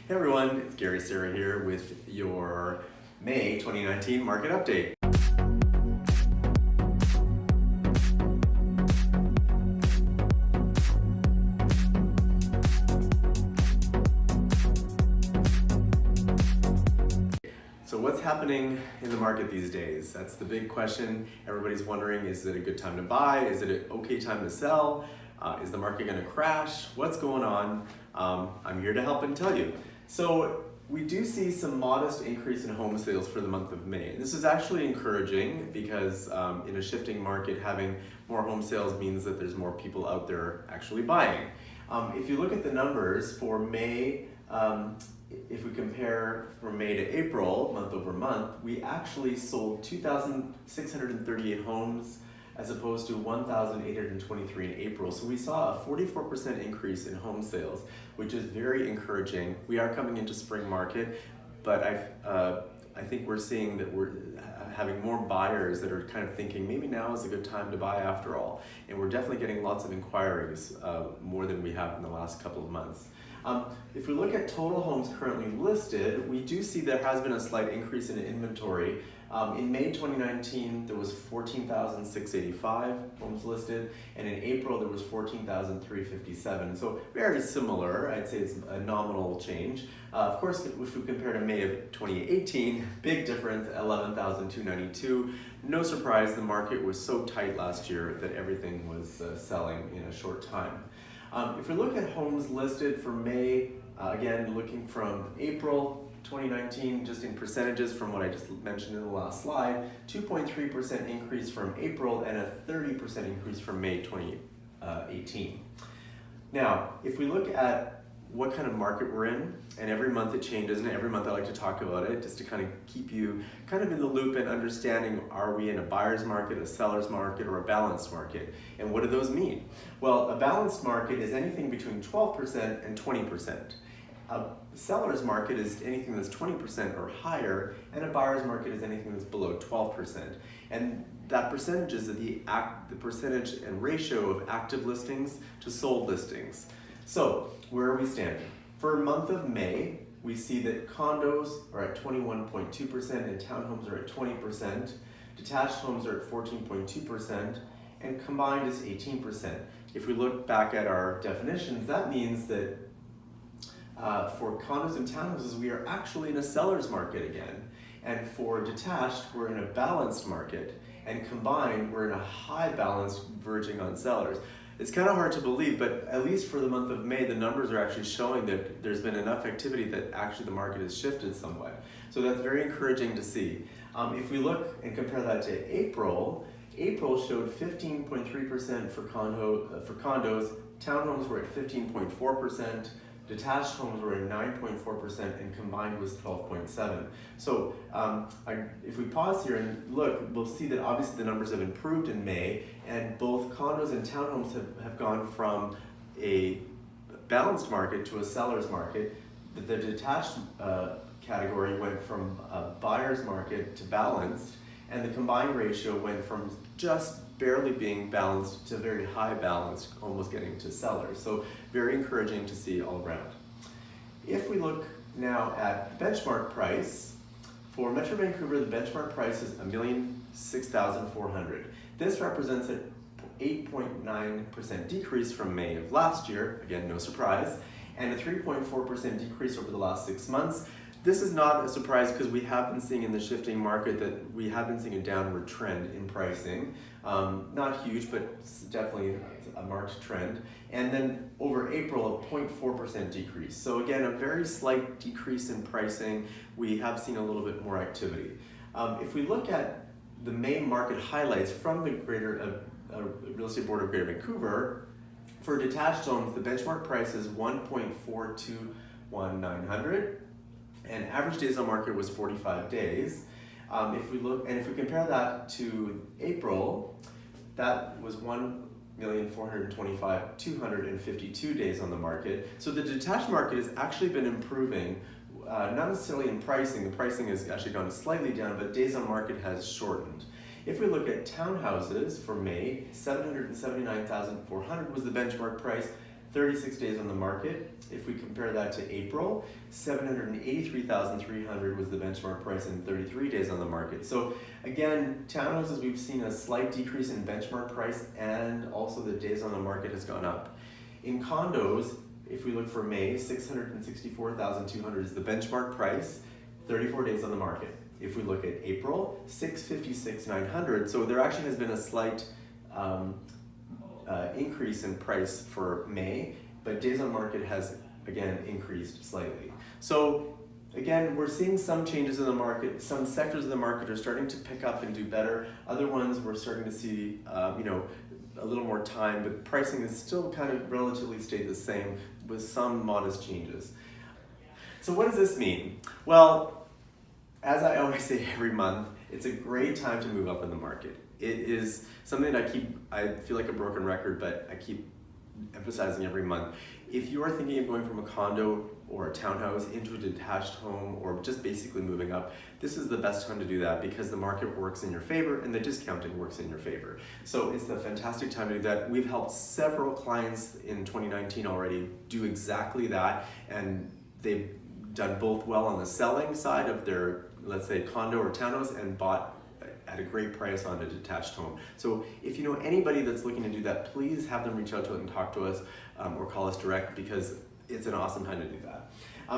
Hey everyone, it's Gary Serra here with your May 2019 market update. So what's happening in the market these days? That's the big question. Everybody's wondering, is it a good time to buy? Is it an okay time to sell? Is the market going to crash? What's going on? I'm here to help and tell you. So we do see some modest increase in home sales for the month of May. This is actually encouraging because in a shifting market, having more home sales means that there's more people out there actually buying. If you look at the numbers for May, if we compare from May to April, month over month, we actually sold 2,638 homes as opposed to 1,823 in April. So we saw a 44% increase in home sales, which is very encouraging. We are coming into spring market, but I think we're seeing that we're having more buyers that are kind of thinking maybe now is a good time to buy after all. And we're definitely getting lots of inquiries, more than we have in the last couple of months. If we look at total homes currently listed, we do see there has been a slight increase in inventory. In May 2019, there was 14,685 homes listed, and in April there was 14,357. So very similar, I'd say it's a nominal change. Of course, if we compare to May of 2018, big difference, 11,292. No surprise, the market was so tight last year that everything was selling in a short time. If we look at homes listed for May, again, looking from April 2019, just in percentages from what I just mentioned in the last slide, 2.3% increase from April and a 30% increase from May 2018. Now, if we look at what kind of market we're in, and every month it changes, and every month I like to talk about it just to kind of keep you kind of in the loop and understanding, are we in a buyer's market, a seller's market, or a balanced market? And what do those mean? Well, a balanced market is anything between 12% and 20%. A seller's market is anything that's 20% or higher, and a buyer's market is anything that's below 12%. And that percentage is the percentage and ratio of active listings to sold listings. So, where are we standing? For a month of May, we see that condos are at 21.2% and townhomes are at 20%, detached homes are at 14.2%, and combined is 18%. If we look back at our definitions, that means that for condos and townhouses, we are actually in a seller's market again. And for detached, we're in a balanced market. And combined, we're in a high balance verging on sellers. It's kind of hard to believe, but at least for the month of May, the numbers are actually showing that there's been enough activity that actually the market has shifted somewhat. So that's very encouraging to see. If we look and compare that to April, April showed 15.3% for condos, townhomes were at 15.4%, detached homes were at 9.4%, and combined was 12.7%. So if we pause here and look, we'll see that obviously the numbers have improved in May, and both condos and townhomes have gone from a balanced market to a seller's market. The detached category went from a buyer's market to balanced, and the combined ratio went from just barely being balanced to very high balanced, almost getting to sellers. So very encouraging to see all around. If we look now at benchmark price, for Metro Vancouver, the benchmark price is $1,006,400. This represents an 8.9% decrease from May of last year, again, no surprise, and a 3.4% decrease over the last 6 months. This is not a surprise because we have been seeing in the shifting market that we have been seeing a downward trend in pricing. Not huge, but definitely a marked trend. And then over April, a 0.4% decrease. So again, a very slight decrease in pricing. We have seen a little bit more activity. If we look at the main market highlights from the Greater Real Estate Board of Greater Vancouver, for detached homes, the benchmark price is $1.421900. And average days on market was 45 days. If we compare that to April, that was 1,425,252 days on the market. So the detached market has actually been improving, not necessarily in pricing. The pricing has actually gone slightly down, but days on market has shortened. If we look at townhouses for May, 779,400 was the benchmark price. 36 days on the market. If we compare that to April, 783,300 was the benchmark price in 33 days on the market. So again, townhouses, we've seen a slight decrease in benchmark price, and also the days on the market has gone up. In condos, if we look for May, 664,200 is the benchmark price, 34 days on the market. If we look at April, 656,900. So there actually has been a slight increase in price for May, but days on market has again increased slightly. So again, we're seeing some changes in the market. Some sectors of the market are starting to pick up and do better. Other ones we're starting to see, a little more time, but pricing is still kind of relatively stayed the same with some modest changes. So what does this mean? Well, as I always say every month, it's a great time to move up in the market. It is something that I feel like a broken record, but I keep emphasizing every month. If you are thinking of going from a condo or a townhouse into a detached home, or just basically moving up, this is the best time to do that because the market works in your favor and the discounting works in your favor. So it's a fantastic time to do that. We've helped several clients in 2019 already do exactly that, and they've done both well on the selling side of their, let's say, condo or townhouse, and bought at a great price on a detached home. So if you know anybody that's looking to do that, please have them reach out to us and talk to us, or call us direct, because it's an awesome time to do that.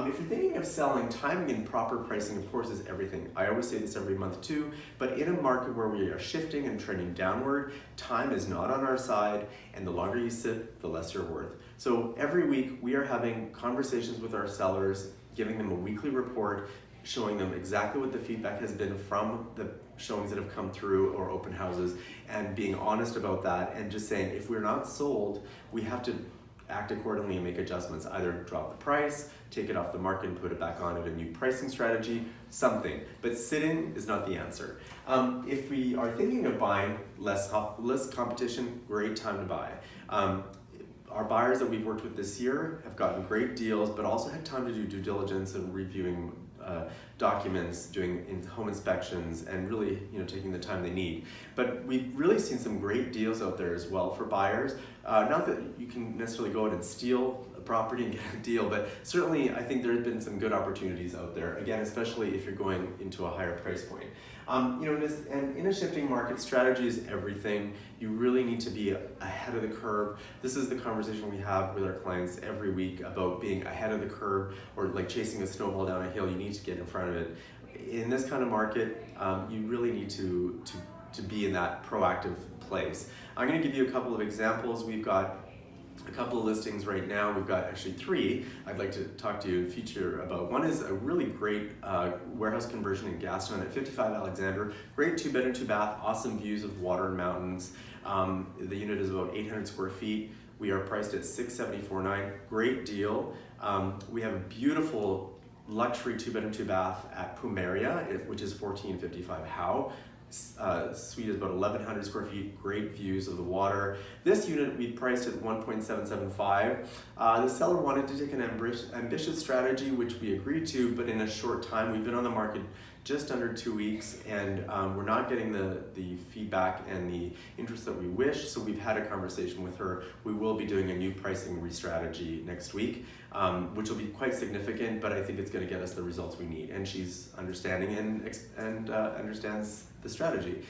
If you're thinking of selling, timing and proper pricing, of course, is everything. I always say this every month too, but in a market where we are shifting and trending downward, time is not on our side, and the longer you sit, the less you're worth. So every week we are having conversations with our sellers, giving them a weekly report, showing them exactly what the feedback has been from the showings that have come through or open houses, and being honest about that, and just saying if we're not sold, we have to act accordingly and make adjustments, either drop the price, take it off the market and put it back on at a new pricing strategy, something. But sitting is not the answer. If we are thinking of buying, less competition, great time to buy. Our buyers that we've worked with this year have gotten great deals, but also had time to do due diligence and reviewing documents, doing home inspections, and really taking the time they need. But we've really seen some great deals out there as well for buyers. Not that you can necessarily go out and steal a property and get a deal, but certainly I think there have been some good opportunities out there, again, especially if you're going into a higher price point. In a shifting market, strategy is everything. You really need to be ahead of the curve. This is the conversation we have with our clients every week about being ahead of the curve, or like chasing a snowball down a hill. You need to get in front of it. In this kind of market, you really need to be in that proactive place. I'm going to give you a couple of examples. We've got a couple of listings right now. We've got actually 3 I'd like to talk to you in future about. One is a really great warehouse conversion in Gaston at 55 Alexander. Great 2-bedroom, 2-bath, awesome views of water and mountains. The unit is about 800 square feet. We are priced at $674,900. Great deal. We have a beautiful luxury 2-bedroom, 2-bath at Pumeria, which is 1455 Howe. Suite is about 1,100 square feet, great views of the water. This unit we priced at $1.775. The seller wanted to take an ambitious strategy, which we agreed to, but in a short time. We've been on the market just under 2 weeks, and we're not getting the feedback and the interest that we wish, so we've had a conversation with her. We will be doing a new pricing re-strategy next week, which will be quite significant, but I think it's going to get us the results we need, and she's understanding and understands the strategy.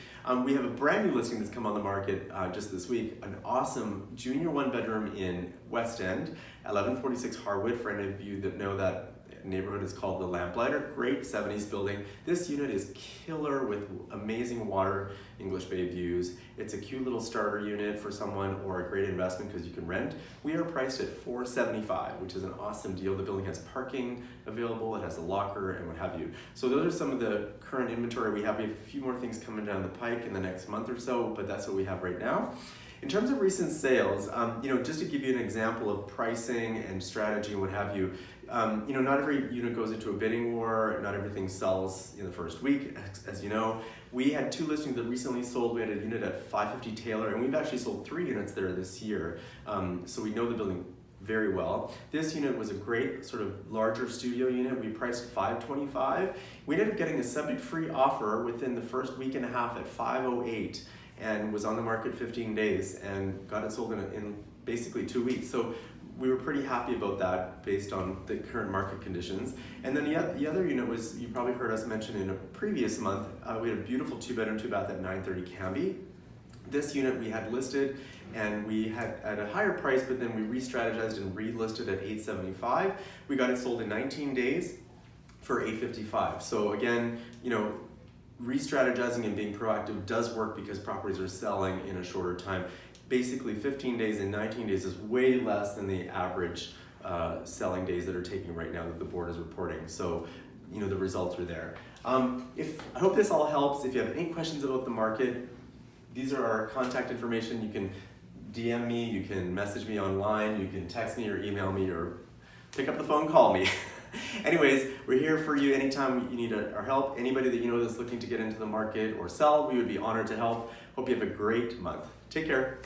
We have a brand new listing that's come on the market just this week, an awesome junior 1-bedroom in West End, 1146 Harwood. For any of you that know that neighborhood, is called the Lamplighter. Great 70s building. This unit is killer with amazing water, English Bay views. It's a cute little starter unit for someone, or a great investment because you can rent. We are priced at $475,000, which is an awesome deal. The building has parking available, it has a locker, and what have you. So those are some of the current inventory we have. We have a few more things coming down the pike in the next month or so, but that's what we have right now. In terms of recent sales, just to give you an example of pricing and strategy and what have you, not every unit goes into a bidding war, not everything sells in the first week, as you know. We had 2 listings that recently sold. We had a unit at 550 Taylor, and we've actually sold 3 units there this year, so we know the building very well. This unit was a great sort of larger studio unit. We priced $525,000. We ended up getting a subject-free offer within the first week and a half at $508,000. And was on the market 15 days and got it sold in basically 2 weeks. So we were pretty happy about that based on the current market conditions. And then the other unit was, you probably heard us mention in a previous month, we had a beautiful 2-bedroom, 2-bath at 930 Cambie. This unit we had listed and we had at a higher price, but then we re-strategized and relisted at 875. We got it sold in 19 days for 855. So again, re-strategizing and being proactive does work because properties are selling in a shorter time. Basically 15 days and 19 days is way less than the average selling days that are taking right now that the board is reporting. So, the results are there. I hope this all helps. If you have any questions about the market, these are our contact information. You can DM me, you can message me online, you can text me or email me or pick up the phone, call me. Anyways, we're here for you anytime you need our help. Anybody that you know that's looking to get into the market or sell, we would be honored to help. Hope you have a great month. Take care.